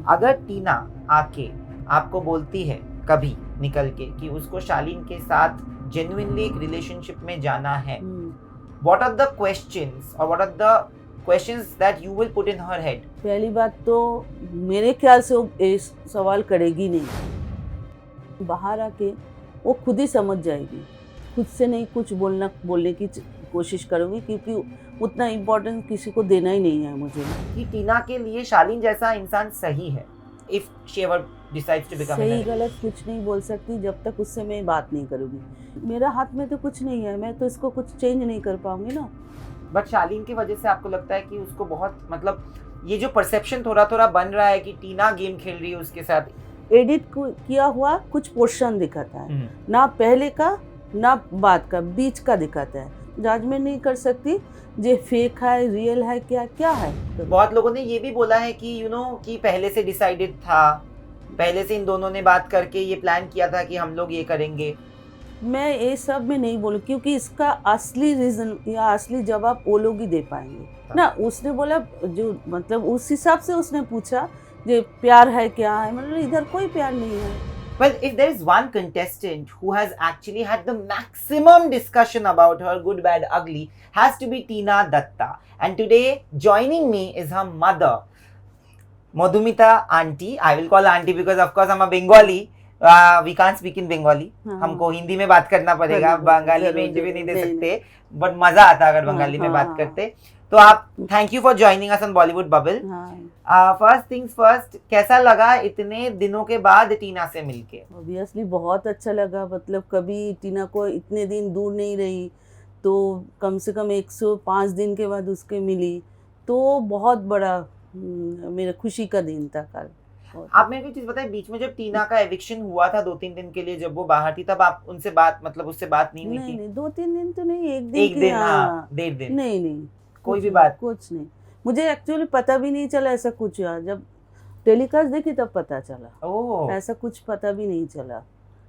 अगर टीना आके आपको बोलती है कभी निकल के कि उसको शालीन के साथ जेन्युइनली एक रिलेशनशिप में जाना है, व्हाट आर द क्वेश्चंस और what are the questions that you will put in her head? पहली बात तो मेरे ख्याल से वो इस सवाल करेगी नहीं। बाहर आके वो खुद ही समझ जाएगी, खुद से नहीं कुछ बोलने की कोशिश करूँगी, क्योंकि उतना इम्पोर्टेंस किसी को देना ही नहीं है मुझे। कि टीना के लिए शालीन जैसा इंसान सही है, if she ever decides to become सही गलत कुछ नहीं बोल सकती जब तक उससे मैं बात नहीं करूँगी। मेरा हाथ में तो कुछ नहीं है, मैं तो इसको कुछ चेंज नहीं कर पाऊंगी ना। बट शालीन की वजह से आपको लगता है कि उसको बहुत मतलब ये जो परसेप्शन थोड़ा थोड़ा बन रहा है कि टीना गेम खेल रही है उसके साथ, एडिट किया हुआ कुछ पोर्शन दिखाता है, ना पहले का ना बाद का, बीच का दिखाता है। जजमेंट नहीं कर सकती ये फेक है रियल है क्या क्या है। तो बहुत लोगों ने ये भी बोला है कि कि पहले से डिसाइडेड था, पहले से इन दोनों ने बात करके ये प्लान किया था कि हम लोग ये करेंगे। मैं ये सब में नहीं बोलूँ, क्योंकि इसका असली रीजन या असली जवाब वो लोग ही दे पाएंगे ना। उसने बोला जो मतलब उस हिसाब से उसने पूछा ये प्यार है क्या है, मतलब इधर कोई प्यार नहीं है। Well, if there is one contestant who has actually had the maximum discussion about her good, bad, ugly, has to be Tina Datta. And today, joining me is her mother, Madhumita auntie. I will call auntie because of course I'm a Bengali. We can't speak in Bengali. हमको हिंदी में बात करना पड़ेगा, बंगाली में interview नहीं दे सकते, but मजा आता अगर बंगाली में बात करते। तो आप thank you for joining us on Bollywood bubble. First things first, कैसा लगा इतने दिनों के बाद टीना से मिलके? ऑब्वियसली बहुत अच्छा लगा, मतलब कभी टीना को इतने दिन दूर नहीं रही, तो कम से कम 105 दिन के बाद उसके मिली, तो बहुत बड़ा मेरा खुशी का दिन था कल। आप मेरे को चीज बताइए, बीच में जब टीना का एविक्शन हुआ था 2-3 दिन के लिए जब वो बाहर थी, तब आप उनसे बात मतलब उससे बात नहीं हुई थी? नहीं 2-3 दिन तो नहीं, एक दिन हाँ, 1.5 दिन नहीं कोई भी बात कुछ नहीं। मुझे एक्चुअली पता भी नहीं चला ऐसा कुछ हुआ, जब टेलीकास्ट देखी तब पता चला। ऐसा कुछ पता भी नहीं चला,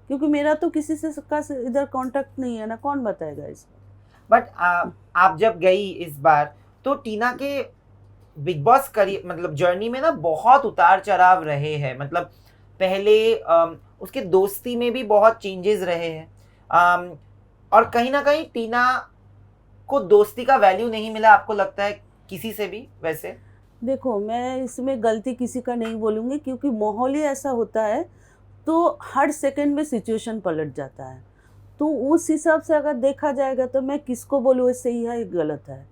क्योंकि मेरा तो किसी से इधर कांटेक्ट नहीं है ना, कौन बताएगा इसको। बट आप जब गई इस बार, तो टीना के बिग बॉस करियर मतलब जर्नी में ना बहुत उतार चढ़ाव रहे हैं। मतलब पहले उसके दोस्ती में भी बहुत चेंजेस रहे हैं, और कहीं ना कहीं टीना को दोस्ती का वैल्यू नहीं मिला, आपको लगता है किसी से भी? वैसे देखो, मैं इसमें गलती किसी का नहीं बोलूँगी, क्योंकि माहौल ही ऐसा होता है, तो हर सेकंड में सिचुएशन पलट जाता है। तो उस हिसाब से अगर देखा जाएगा तो मैं किसको बोलूँ सही है गलत है,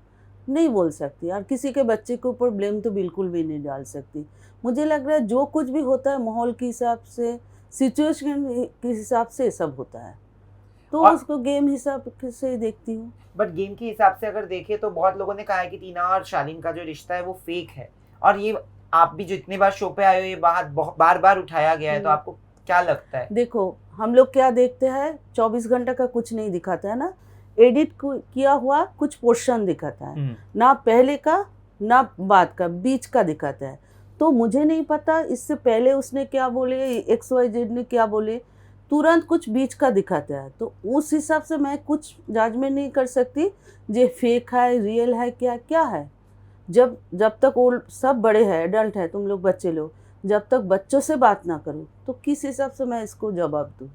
नहीं बोल सकती। और किसी के बच्चे के ऊपर ब्लेम तो बिल्कुल भी नहीं डाल सकती। मुझे लग रहा है जो कुछ भी होता है माहौल के हिसाब से, सिचुएशन के हिसाब से सब होता है, तो उसको गेम हिसाब से देखती हूँ। बट गेम के हिसाब से अगर देखें तो बहुत लोगों ने कहा है कि टीना और शालीन का जो रिश्ता है वो फेक है, और ये आप भी जो इतनी बार शो पे आए हो ये बात बार बार उठाया गया है, तो आपको क्या लगता है? देखो, हम लोग क्या देखते हैं, 24 घंटे का कुछ नहीं दिखाता है ना, एडिट किया हुआ कुछ पोर्शन दिखाता है, ना पहले का ना बाद का, बीच का दिखाता है। तो मुझे नहीं पता इससे पहले उसने क्या बोले, XYZ ने क्या बोले, तुरंत कुछ बीच का दिखाता है, तो उस हिसाब से मैं कुछ जजमेंट नहीं कर सकती ये फेक है रियल है क्या क्या है। जब तक वो सब बड़े हैं, एडल्ट है, तुम लोग बच्चे लोग, जब तक बच्चों से बात ना करो तो किस हिसाब से मैं इसको जवाब दूँ?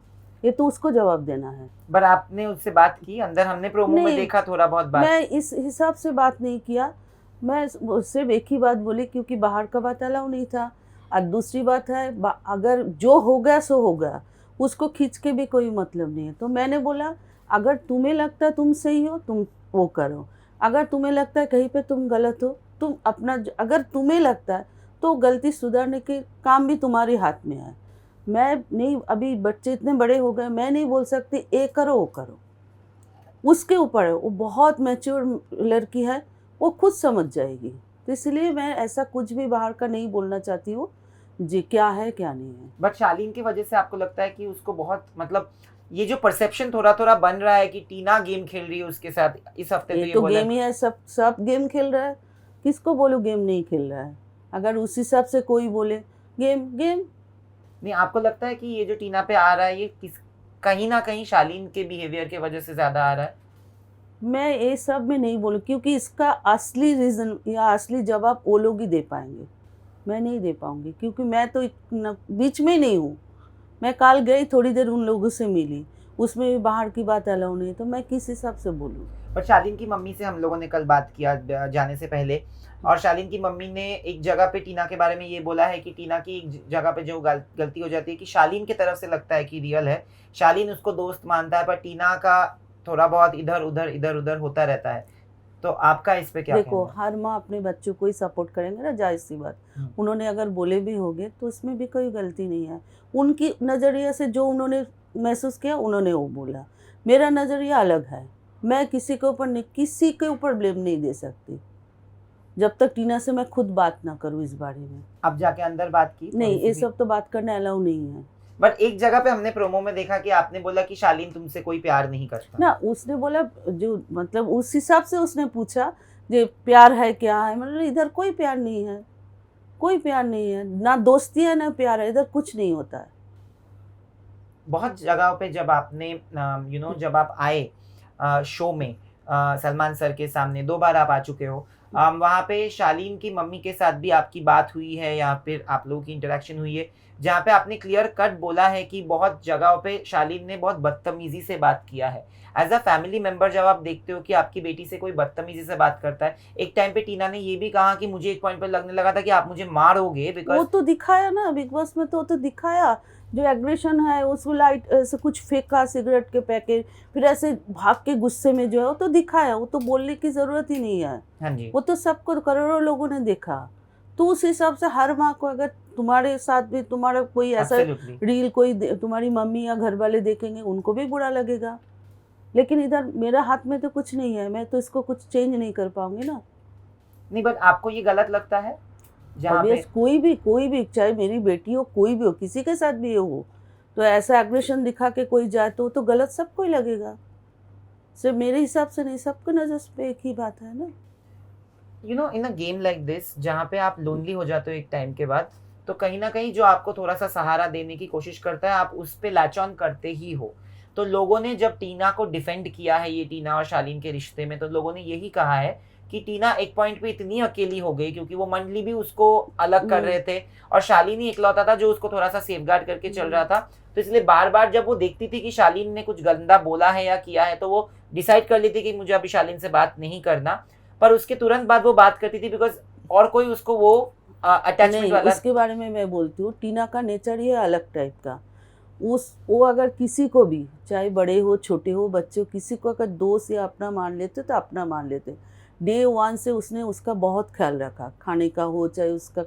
ये तो उसको जवाब देना है। पर आपने उससे बात की अंदर? हमने प्रोमो में देखा थोड़ा बहुत बात। मैं इस हिसाब से बात नहीं किया, मैं सिर्फ एक ही बात बोली, क्योंकि बाहर का बात अलाउ नहीं था। और दूसरी बात है, अगर जो हो गया सो हो गया, उसको खींच के भी कोई मतलब नहीं है। तो मैंने बोला अगर तुम्हें लगता है तुम सही हो तुम वो करो, अगर तुम्हें लगता है कहीं पे तुम गलत हो तुम अपना, अगर तुम्हें लगता है तो गलती सुधारने के काम भी तुम्हारे हाथ में है। मैं नहीं, अभी बच्चे इतने बड़े हो गए, मैं नहीं बोल सकती ये करो वो करो, उसके ऊपर है। वो बहुत मैच्योर लड़की है, वो खुद समझ जाएगी। तो इसलिए मैं ऐसा कुछ भी बाहर का नहीं बोलना चाहती हूँ जी क्या है क्या नहीं है। बट शालीन की वजह से आपको लगता है कि उसको बहुत मतलब ये जो परसेप्शन थोड़ा थोड़ा बन रहा है कि टीना गेम खेल रही है उसके साथ, इस हफ्ते तो ये बोला गेम ही है, सब गेम खेल रहा है, किसको बोलो गेम नहीं खेल रहा है? अगर उस हिसाब से कोई बोले गेम नहीं, आपको लगता है कि ये जो टीना पे आ रहा है ये कहीं ना कहीं शालीन के बिहेवियर की वजह से ज्यादा आ रहा है? मैं ये सब में नहीं बोलूँ, क्योंकि इसका असली रीज़न या असली जवाब वो लोग ही दे पाएंगे। मैं नहीं दे पाऊंगी, क्योंकि मैं तो बीच में ही नहीं हूँ। मैं कल गई, थोड़ी देर उन लोगों से मिली, उसमें भी बाहर की बात अलाउ नहीं, तो मैं किस हिसाब से बोलूँ। पर शालीन की मम्मी से हम लोगों ने कल बात किया जाने से पहले, और शालीन की मम्मी ने एक जगह पे टीना के बारे में ये बोला है कि टीना की एक जगह पे जो गलती हो जाती है कि शालीन की तरफ से लगता है कि रियल है, शालीन उसको दोस्त मानता है, पर टीना का थोड़ा बहुत इधर उधर होता रहता है। तो आपका इस पे क्या देखो, कहना है? हर माँ अपने बच्चों को ही सपोर्ट करेंगे ना, जायज़ सी बात। उन्होंने अगर बोले भी होंगे तो उसमें भी कोई गलती नहीं है। उनकी नज़रिए से जो उन्होंने महसूस किया उन्होंने वो बोला। मेरा नज़रिया अलग है। मैं किसी के ऊपर ब्लेम नहीं दे सकती जब तक टीना से मैं खुद बात ना करूँ इस बारे में। अब जाके अंदर बात की? नहीं, ये सब तो बात करना अलाउ नहीं है। बट एक जगह पे हमने प्रोमो में देखा कि आपने बोला कि शालीन तुमसे कोई प्यार नहीं करता ना, उसने बोला, जो मतलब उस हिसाब से उसने पूछा जो प्यार है क्या है, मतलब इधर कोई प्यार नहीं है, कोई प्यार नहीं है, ना दोस्ती है ना प्यार है, इधर कुछ नहीं होता है। बहुत जगहों पे जब आपने जब आप आए शो में सलमान सर के सामने 2 बार आप आ चुके हो, वहाँ पे शालीन की मम्मी के साथ भी आपकी बात हुई है या फिर आप लोगों की इंटरेक्शन हुई है, जहाँ पे आपने क्लियर कट बोला है कि बहुत जगहों पे शालीन ने बहुत बदतमीजी से बात किया है। एज अ फैमिली मेंबर जब आप देखते हो कि आपकी बेटी से कोई बदतमीजी से बात करता है, एक टाइम पे टीना ने ये भी कहा कि मुझे एक पॉइंट पर लगने लगा था कि आप मुझे मारोगे, वो बिकॉज तो दिखाया ना बिग बॉस में, तो दिखाया जो एग्रेशन है, उसको लाइट ऐसे कुछ फेंका सिगरेट के पैकेट, फिर ऐसे भाग के गुस्से में जो है वो तो दिखाया, वो तो बोलने की ज़रूरत ही नहीं है। हाँ जी, वो तो सबको, करोड़ों लोगों ने देखा। तो उस हिसाब से हर माँ को, अगर तुम्हारे साथ भी तुम्हारा कोई ऐसा एब्सोल्युटली। रील तुम्हारी मम्मी या घर वाले देखेंगे, उनको भी बुरा लगेगा। लेकिन इधर मेरा हाथ में तो कुछ नहीं है, मैं तो इसको कुछ चेंज नहीं कर पाऊंगी ना। नहीं, बट आपको ये गलत लगता है जहाँ पे ऑब्वियस, कोई भी चाहे मेरी बेटी हो, कोई भी हो, किसी के साथ भी हो, तो ऐसा एग्रेशन दिखा के कोई जाए तो गलत सबको ही लगेगा। सिर्फ मेरे हिसाब से नहीं, सबको नजर पे एक ही बात है ना। इन अ गेम लाइक दिस जहाँ पे आप लोनली हो जाते हो एक टाइम के बाद, तो कहीं ना कहीं जो आपको थोड़ा सा सहारा देने की कोशिश करता है आप उस पे लैच ऑन करते ही हो। तो लोगों ने जब टीना को डिफेंड किया है, ये टीना और शालीन के रिश्ते में, तो लोगों ने यही कहा है कि टीना एक पॉइंट पे इतनी अकेली हो गई क्योंकि वो मंडली भी उसको अलग कर रहे थे और शालीन ही इकलौता था जो उसको थोड़ा सा सेफगार्ड करके चल रहा था। तो इसलिए बार बार जब वो देखती थी कि शालीन ने कुछ गंदा बोला है या किया है, तो वो डिसाइड कर लेती कि मुझे अभी शालीन से बात नहीं करना, पर उसके तुरंत बाद वो बात करती थी बिकॉज और कोई उसको वो अटैचमेंट नहीं, वाला। उसके बारे में मैं बोलती हूँ, टीना का नेचर ही है अलग टाइप का। वो अगर किसी को भी, चाहे बड़े हो छोटे हो बच्चे हो, किसी को अगर दोस्त या अपना मान लेते तो अपना मान लेते। डे 1 से उसने उसका बहुत ख्याल रखा, खाने का हो चाहे उसका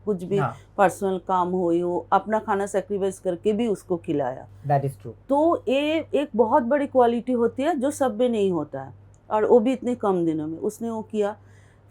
कुछ भी हाँ, पर्सनल काम हो, अपना खाना सेक्रीफाइस करके भी उसको खिलाया। That is true. तो ये एक बहुत बड़ी क्वालिटी होती है जो सब में नहीं होता है, और वो भी इतने कम दिनों में उसने वो किया।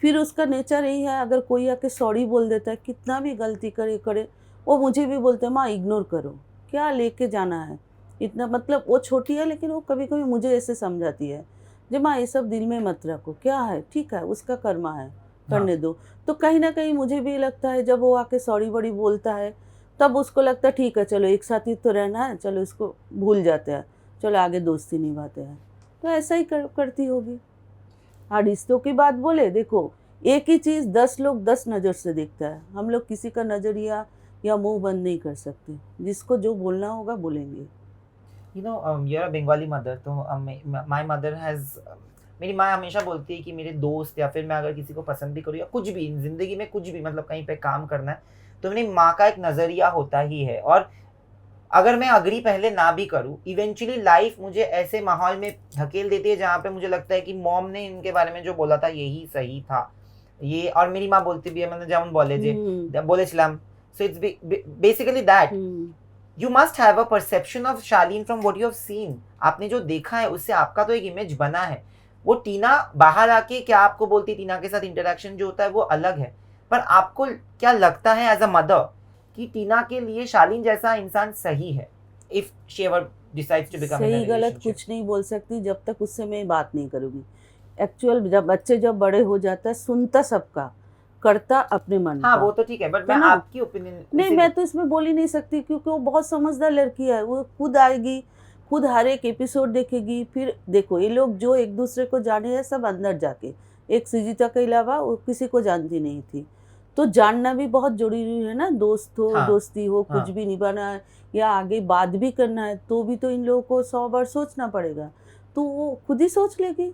फिर उसका नेचर यही है, अगर कोई आके सॉरी बोल देता है, कितना भी गलती करे, वो मुझे भी बोलते हैं माँ इग्नोर करो, क्या लेके जाना है इतना, मतलब वो छोटी है लेकिन वो कभी कभी मुझे ऐसे समझाती है, जो माँ ये सब दिल में मत रखो, क्या है ठीक है, उसका कर्मा है, करने दो। तो कहीं ना कहीं मुझे भी लगता है जब वो आके सॉरी बड़ी बोलता है, तब उसको लगता है ठीक है चलो एक साथ ही तो रहना है, चलो इसको भूल जाते हैं, चलो आगे दोस्ती निभाते हैं। तो ऐसा ही करती होगी। हाँ, रिश्तों की बात बोले, देखो एक ही चीज़ 10 लोग 10 नज़र से देखता है, हम लोग किसी का नज़रिया या मुंह बंद नहीं कर सकते, जिसको जो बोलना होगा बोलेंगे। you're a बंगाली मदर, तो माय मदर हैज, मेरी माँ हमेशा बोलती है कि मेरे दोस्त या फिर मैं अगर किसी को पसंद भी करूँ या कुछ भी जिंदगी में कुछ भी, मतलब कहीं पे काम करना है, तो मेरी माँ का एक नज़रिया होता ही है। और अगर मैं अग्री पहले ना भी करूँ, इवेंचुअली लाइफ मुझे ऐसे माहौल में धकेल देती है जहाँ पे मुझे लगता है कि मॉम ने इनके बारे में जो बोला था यही सही था। ये, और मेरी माँ बोलती भी है, मैंने जेमन बोलेছিলাম, so it's basically that you must have a perception of Shaleen from what you have seen. आपने जो देखा है उससे आपका तो एक इमेज बना है। वो टीना बाहर आके क्या आपको बोलती, टीना के साथ इंटरेक्शन जो होता है वो अलग है, पर आपको क्या लगता है एज अ मदर कि टीना के लिए शालीन जैसा इंसान सही है? If she ever decides to become in a सही गलत रिलेशनशिप। कुछ नहीं बोल सकती जब तक उससे मैं बात नहीं करूँगी। एक्चुअल जब बच्चे जब बड़े हो जाता है, सुनता सबका, करता अपने मन हाँ, का। वो तो ठीक है, बट तो मैं ना, आपकी ओपिनियन नहीं मैं तो इसमें बोल ही नहीं सकती, क्योंकि वो बहुत समझदार लड़की है। वो खुद आएगी, खुद हर एक एपिसोड देखेगी। फिर देखो, ये लोग जो एक दूसरे को जाने हैं सब अंदर जाके, एक सुजीता के अलावा वो किसी को जानती नहीं थी। तो जानना भी बहुत जरूरी है ना, दोस्त हो हाँ, दोस्ती हो, हाँ। कुछ भी निभाना है या आगे बात भी करना है तो भी तो इन लोगों को 100 बार सोचना पड़ेगा। तो वो खुद ही सोच लेगी,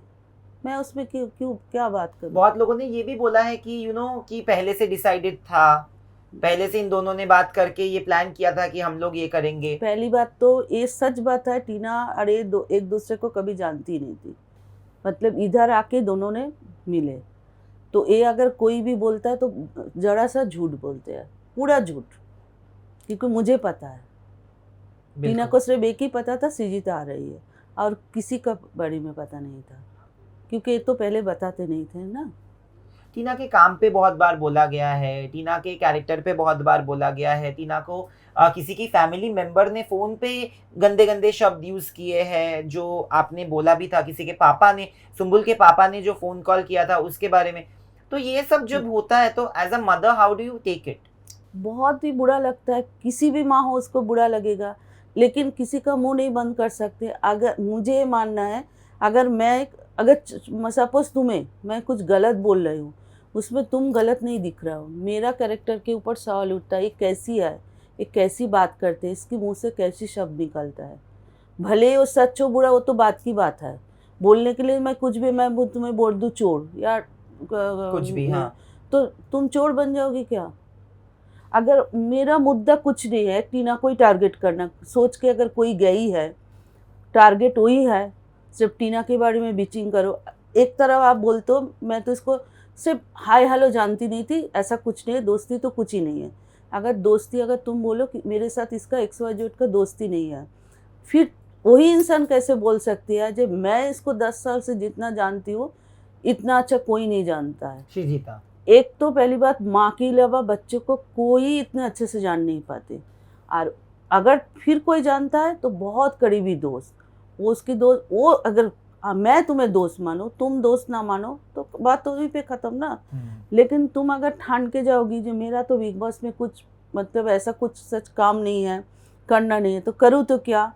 मैं उसमें क्यों क्यों क्या बात करूँ। बहुत लोगों ने ये भी बोला है कि कि पहले से डिसाइडेड था, पहले से इन दोनों ने बात करके ये प्लान किया था कि हम लोग ये करेंगे। पहली बात तो ये सच बात है, टीना और ये एक दूसरे को कभी जानती नहीं थी, मतलब इधर आके दोनों ने मिले। तो ये अगर कोई भी बोलता है तो जरा सा झूठ बोलते हैं, पूरा झूठ, क्योंकि मुझे पता है। टीना बिल्कुल। को सिर्फ एक ही पता था, सृजिता आ रही है, और किसी का बारे में पता नहीं था, क्योंकि ये तो पहले बताते नहीं थे ना। टीना के काम पे बहुत बार बोला गया है, टीना के कैरेक्टर पे बहुत बार बोला गया है, टीना को किसी की फैमिली मेंबर ने फोन पे गंदे गंदे शब्द यूज किए हैं, जो आपने बोला भी था, किसी के पापा ने, सुम्बुल के पापा ने जो फोन कॉल किया था उसके बारे में। तो ये सब जब होता है तो as a mother how do you take it? बहुत ही बुरा लगता है, किसी भी माँ हो उसको बुरा लगेगा, लेकिन किसी का मुंह नहीं बंद कर सकते। अगर मुझे ये मानना है, अगर सपोज तुम्हें मैं कुछ गलत बोल रही हूँ, उसमें तुम गलत नहीं दिख रहा हो, मेरा कैरेक्टर के ऊपर सवाल उठता है, ये कैसी है, ये कैसी बात करते हैं, इसके मुंह से कैसी शब्द निकलता है। भले वो सच हो बुरा, वो तो बात की बात है, बोलने के लिए मैं कुछ भी, मैं तुम्हें बोल दूँ चोर या कुछ भी, हाँ। तो तुम चोर बन जाओगी क्या। अगर मेरा मुद्दा कुछ नहीं है टीना को ही टारगेट करना, सोच के अगर कोई गई है, टारगेट वही है, सिर्फ टीना के बारे में बिचिंग करो। एक तरफ आप बोलते हो मैं तो इसको सिर्फ हाय हेलो जानती नहीं थी, ऐसा कुछ नहीं है, दोस्ती तो कुछ ही नहीं है। अगर दोस्ती, अगर तुम बोलो कि मेरे साथ इसका XYZ का दोस्ती नहीं है, फिर वही इंसान कैसे बोल सकती है जब मैं इसको 10 साल से जितना जानती हूँ इतना अच्छा कोई नहीं जानता है। श्रीजीता। एक तो पहली बात, माँ के अलावा बच्चों को कोई इतने अच्छे से जान नहीं पाते, और अगर फिर कोई जानता है तो बहुत करीबी दोस्त, वो उसकी दोस्त, वो अगर मैं तुम्हें दोस्त मानो, तुम दोस्त ना मानो तो बात तो वहीं पे ख़त्म ना। लेकिन तुम अगर ठान के जाओगी जो मेरा तो बिग बॉस में कुछ मतलब ऐसा कुछ सच काम नहीं है, करना नहीं है, तो करूँ तो क्या,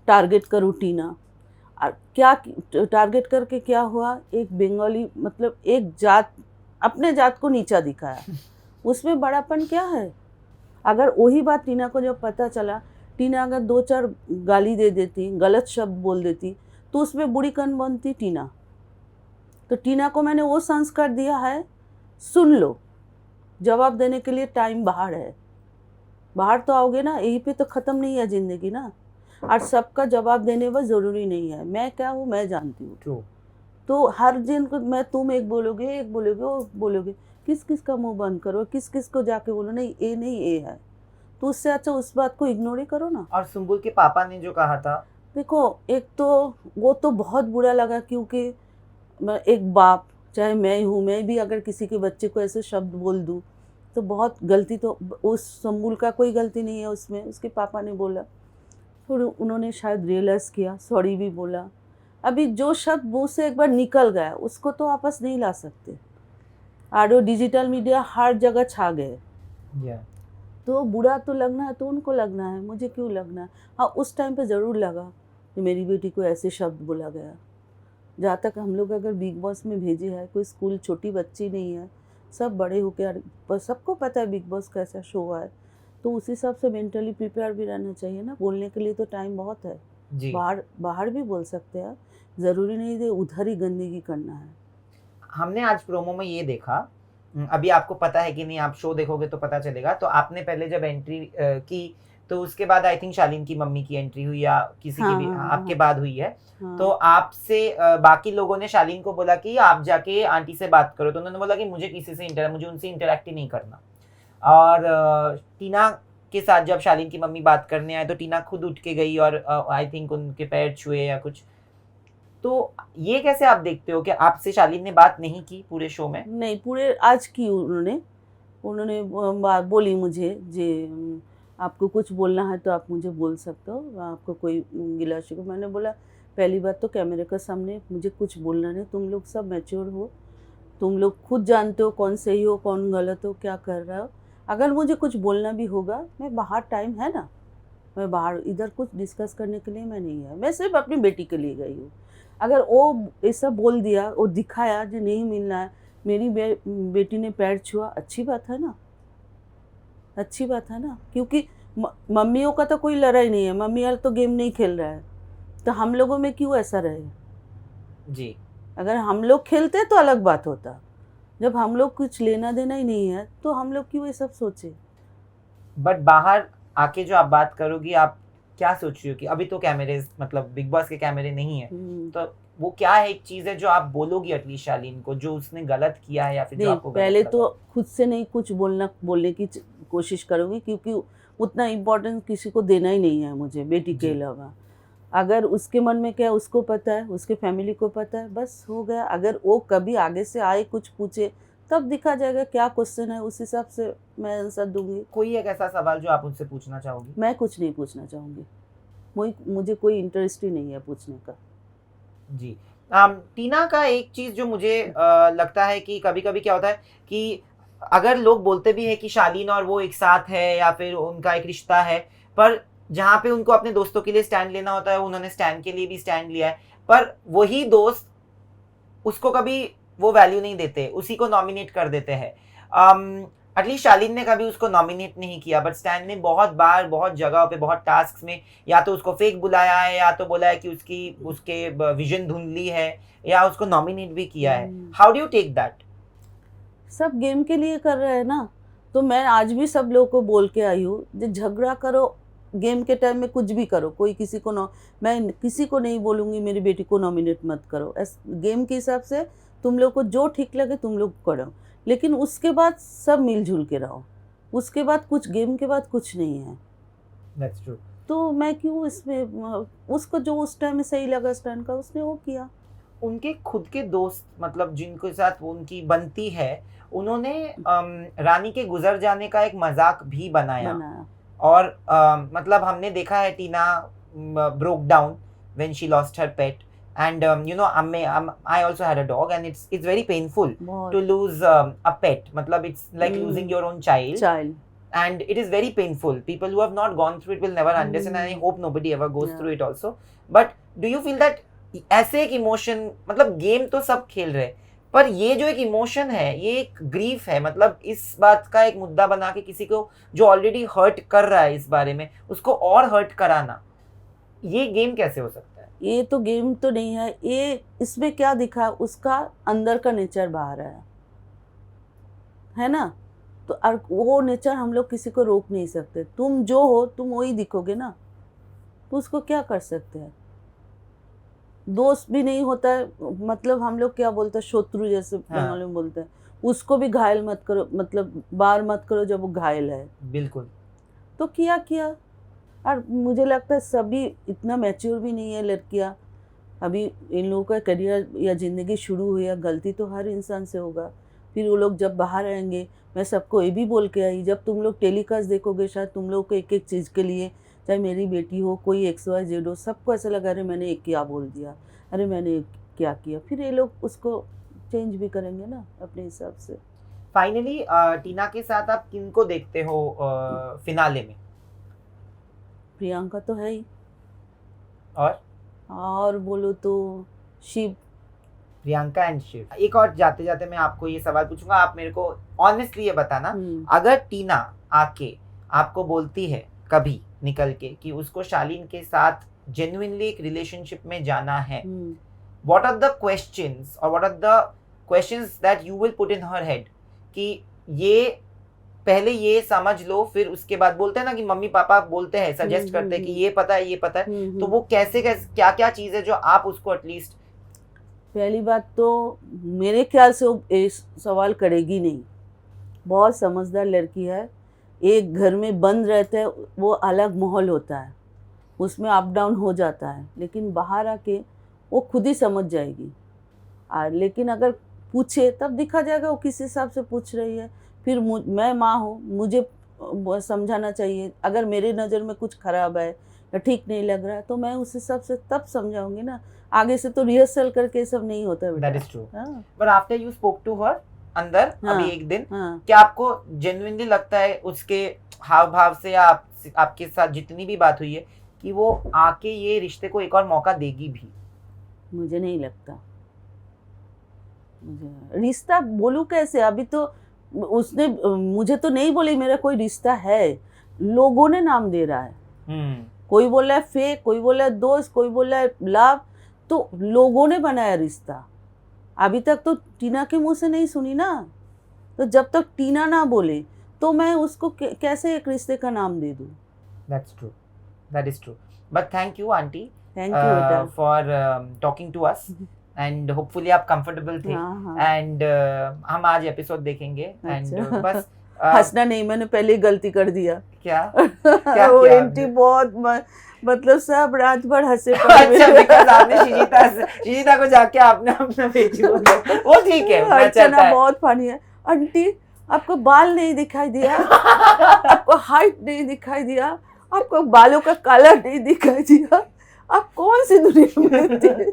टारगेट करूँ टीना। और क्या टारगेट करके क्या हुआ, एक बंगाली मतलब एक जात, अपने जात को नीचा दिखाया, उसमें बड़ापन क्या है। अगर वही बात टीना को जब पता चला, टीना अगर 2-4 गाली दे देती, गलत शब्द बोल देती, तो उसमें बुरी कौन बनती, टीना। तो टीना को मैंने वो संस्कार दिया है, सुन लो, जवाब देने के लिए टाइम बाहर है, बाहर तो आओगे ना, यहीं पे तो ख़त्म नहीं है ज़िंदगी ना, और सबका जवाब देने वो ज़रूरी नहीं है। मैं क्या हूँ मैं जानती हूँ। ट्रू। तो हर दिन को मैं, तुम एक बोलोगे वो बोलोगे, किस किस का मुंह बंद करो, किस किस को जाके बोलो नहीं ये नहीं ये है, तो उससे अच्छा उस बात को इग्नोर ही करो ना। और सुम्बुल के पापा ने जो कहा था, देखो एक तो वो तो बहुत बुरा लगा, क्योंकि मैं एक बाप, चाहे मैं हूँ, मैं भी अगर किसी के बच्चे को ऐसे शब्द बोल दूँ तो बहुत गलती, तो उस सुम्बुल का कोई गलती नहीं है उसमें, उसके पापा ने बोला, फिर उन्होंने शायद रियलाइज़ किया, सॉरी भी बोला। अभी जो शब्द मुँह से एक बार निकल गया उसको तो वापस नहीं ला सकते, और वो डिजिटल मीडिया हर जगह छा गए। तो बुरा तो लगना है तो उनको लगना है, मुझे क्यों लगना है। हाँ उस टाइम पे ज़रूर लगा कि मेरी बेटी को ऐसे शब्द बोला गया। जहाँ तक हम लोग अगर बिग बॉस में भेजे है, कोई स्कूल छोटी बच्ची नहीं है, सब बड़े होकर, सबको पता है बिग बॉस कैसा शो है, तो उस हिसाब से मेंटली प्रिपेयर भी रहना चाहिए ना। बोलने के लिए तो टाइम बहुत है जी। बाहर भी बोल सकते हैं, ज़रूरी नहीं है उधर ही गंदगी करना है। हमने आज प्रोमो में ये देखा, अभी आपको पता है कि नहीं, आप शो देखोगे तो पता चलेगा। तो आपने पहले जब एंट्री की तो उसके बाद आई थिंक शालीन की मम्मी की एंट्री हुई या किसी की भी आपके बाद हुई है। तो आपसे बाकी लोगों ने शालीन को बोला कि आप जाके आंटी से बात करो, तो उन्होंने बोला कि मुझे किसी से मुझे उनसे इंटरेक्ट ही नहीं करना। और टीना के साथ जब शालीन की मम्मी बात करने आए तो टीना खुद उठ के गई और आई थिंक उनके पैर छुए या कुछ। तो ये कैसे आप देखते हो कि आपसे शालीन ने बात नहीं की पूरे शो में? नहीं, पूरे आज की उन्होंने बोली मुझे जे आपको कुछ बोलना है तो आप मुझे बोल सकते हो, आपको कोई गिला शिकवा। मैंने बोला पहली बात तो कैमरे के सामने मुझे कुछ बोलना नहीं, तुम लोग सब मैच्योर हो, तुम लोग खुद जानते हो कौन सही हो कौन गलत हो, क्या कर रहा हो। अगर मुझे कुछ बोलना भी होगा, मैं बाहर, टाइम है ना, मैं बाहर, इधर कुछ डिस्कस करने के लिए मैं नहीं है, मैं सिर्फ अपनी बेटी के लिए गई हूँ। अगर वो ऐसा बोल दिया, वो दिखाया जो नहीं मिलना है, मेरी बेटी ने पैर छुआ, अच्छी बात है ना, अच्छी बात है ना, क्योंकि मम्मियों का तो कोई लड़ाई नहीं है, मम्मी यार तो गेम नहीं खेल रहा है, तो हम लोगों में क्यों ऐसा रहे? जी। अगर हम लोग खेलते तो अलग बात होता, जब हम लोग कुछ लेना देना ही नहीं है तो हम लोग क्यों ये सब सोचे? बट बाहर आके जो आप बात करोगी, आप क्या सोच रही हो कि अभी तो कैमरे, मतलब बिग बॉस के कैमरे नहीं है, तो वो क्या है एक चीज है जो आप बोलोगी एटलीस्ट शालीन को, जो उसने गलत किया है या फिर जो नहीं, आपको पहले गलत तो लगा? खुद से नहीं कुछ बोलने की कोशिश करूँगी, क्योंकि उतना इम्पोर्टेंस किसी को देना ही नहीं है मुझे बेटी के जी। अलावा। अगर उसके मन में क्या है उसको पता है, उसके फैमिली को पता है, बस हो गया। अगर वो कभी आगे से आए कुछ पूछे तब दिखा जाएगा क्या क्वेश्चन है, उस हिसाब से मैं आंसर दूंगी। कोई एक ऐसा सवाल जो आप उनसे पूछना चाहोगी? मैं कुछ नहीं पूछना चाहूँगी, मुझे कोई इंटरेस्ट ही नहीं है पूछने का। जी। टीना का एक चीज जो मुझे लगता है कि कभी कभी क्या होता है कि अगर लोग बोलते भी है कि शालीन और वो एक साथ है या फिर उनका एक रिश्ता है, पर जहाँ पे उनको अपने दोस्तों के लिए स्टैंड लेना होता है, उन्होंने स्टैंड के लिए भी स्टैंड लिया है, पर वही दोस्त उसको कभी वो वैल्यू नहीं देते, उसी को नॉमिनेट कर देते हैं। एटलीस्ट शालीन ने कभी उसको नॉमिनेट नहीं किया, बट स्टैन ने बहुत बार बहुत जगहों पे बहुत टास्क में या तो उसको फेक बुलाया है या तो बोला है कि उसके विजन धुंधली है, या उसको नॉमिनेट भी किया है। How do you take that? सब गेम के लिए कर रहे हैं ना, तो मैं आज भी सब लोगों को बोल के आई हूँ, जो झगड़ा करो गेम के टाइम में कुछ भी करो, कोई किसी को मैं किसी को नहीं बोलूँगी मेरी बेटी को नॉमिनेट मत करो। गेम के हिसाब से तुम लोग को जो ठीक लगे तुम लोग करो, लेकिन उसके बाद सब मिलजुल के रहो। उसके बाद कुछ गेम के बाद कुछ नहीं है। That's true. तो मैं क्यों इसमें, उसको जो उस टाइम में सही लगा स्टैंड का उसने वो किया। उनके खुद के दोस्त, मतलब जिनके साथ उनकी बनती है, उन्होंने रानी के गुजर जाने का एक मजाक भी बनाया। और मतलब हमने देखा है टीना broke down when she lost her pet, and I also had a dog, and it's very painful to lose a pet. मतलब it's like losing your own child, and it is very painful. People who have not gone through it will never understand, and I hope nobody ever goes through it also. But do you feel that ऐसे एक emotion, मतलब game तो सब खेल रहे, पर ये जो एक इमोशन है, ये एक ग्रीफ है, मतलब इस बात का एक मुद्दा बना के किसी को जो ऑलरेडी हर्ट कर रहा है इस बारे में, उसको और हर्ट कराना, ये गेम कैसे हो सकता है? ये तो गेम तो नहीं है, ये इसमें क्या दिखा, उसका अंदर का नेचर बाहर है ना। तो वो नेचर हम लोग किसी को रोक नहीं सकते। तुम जो हो तुम वही दिखोगे ना, तो उसको क्या कर सकते हैं। दोस्त भी नहीं होता है, मतलब हम लोग क्या बोलते हैं, शत्रु जैसे बंगाली में बोलते हैं, उसको भी घायल मत करो, मतलब बार मत करो जब वो घायल है। बिल्कुल। तो किया। और मुझे लगता है सभी इतना मैच्योर भी नहीं है लड़कियां, अभी इन लोगों का करियर या ज़िंदगी शुरू हुई है, गलती तो हर इंसान से होगा। फिर वो लोग जब बाहर आएंगे, मैं सबको ये भी बोल के आई, जब तुम लोग टेलीकास्ट देखोगे शायद तुम लोग को एक एक चीज़ के लिए, चाहे मेरी बेटी हो, कोई XYZ हो, सबको ऐसा लगा अरे मैंने एक क्या बोल दिया, अरे मैंने क्या किया। फिर ये लोग उसको चेंज भी करेंगे ना अपने हिसाब से। फाइनली टीना के साथ आप किनको देखते हो फिनाले में? प्रियंका तो है ही, और बोलो तो शिव। प्रियंका एंड शिव। एक और जाते जाते मैं आपको ये सवाल पूछूंगा, आप मेरे को ऑनेस्टली ये बताना, अगर टीना आके आपको बोलती है कभी निकल के कि उसको शालीन के साथ जेन्युइनली एक रिलेशनशिप में जाना है, व्हाट आर द क्वेश्चंस और what are the questions that you will put in her head कि ये पहले ये समझ लो, फिर उसके बाद बोलते हैं ना कि मम्मी पापा बोलते हैं, सजेस्ट करते हैं कि ये पता है ये पता है, तो वो कैसे क्या क्या चीज है जो आप उसको एटलीस्ट। पहली बात तो मेरे ख्याल से वो इस सवाल करेगी नहीं, बहुत समझदार लड़की है। एक घर में बंद रहते हैं, वो अलग माहौल होता है, उसमें अप डाउन हो जाता है, लेकिन बाहर आके वो खुद ही समझ जाएगी। लेकिन अगर पूछे तब दिखा जाएगा वो किस हिसाब से पूछ रही है। फिर मैं माँ हूँ, मुझे समझाना चाहिए। अगर मेरे नज़र में कुछ ख़राब है या ठीक नहीं लग रहा है तो मैं उस हिसाब से तब समझाऊंगी ना, आगे से तो रिहर्सल करके सब नहीं होता बेटा। That is true. But after you spoke to her अंदर अभी एक दिन, क्या आपको जेन्युइनली लगता है उसके हाव भाव से या आपके साथ जितनी भी बात हुई है कि वो आके ये रिश्ते को एक और मौका देगी भी? मुझे नहीं लगता, रिश्ता बोलूं कैसे, अभी तो उसने मुझे तो नहीं बोली मेरा कोई रिश्ता है, लोगों ने नाम दे रहा है। कोई बोल रहा है फेक, कोई बोल रहा है दोस्त, कोई बोल रहा है लव, तो लोगों ने बनाया रिश्ता। अभी तक तो टीना के मुंह से नहीं सुनी ना, तो जब तक टीना ना बोले तो मैं उसको कैसे एक रिश्ते का नाम दे दूं। That's true. That is true. But thank you, auntie, thank you बेटा। for talking to us. And hopefully आप comfortable थे. हाँ, हाँ। And हम आज एपिसोड देखेंगे. And अच्छा। बस हंसना नहीं, मैंने पहले ही गलती कर दिया। क्या वो किया एंटी बहुत मतलब सब रात भर हंसे अच्छा, because आपने शिजिता को जाके आपने अपना बेटी बोला, वो ठीक है, वो चलता अर्चना है। बहुत फनी है। आंटी आपको बाल नहीं दिखाई दिया, आपको हाइट नहीं दिखाई दिया, आपको बालों का कलर नहीं दिखाई दिया, आप कौन सी दुनिया में रहते हैं?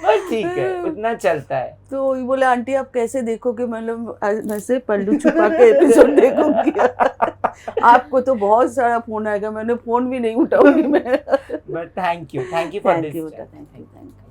बस ठीक है, उतना चलता है। तो ये बोले आंटी आप कैसे देखोगे, मतलब वैसे पल्लू छुपा के एपिसोड देखूंगी। आपको तो बहुत सारा फोन आएगा, मैंने फोन भी नहीं उठाऊंगी मैं। But thank you for thank this. You बेटा, थैंक यू।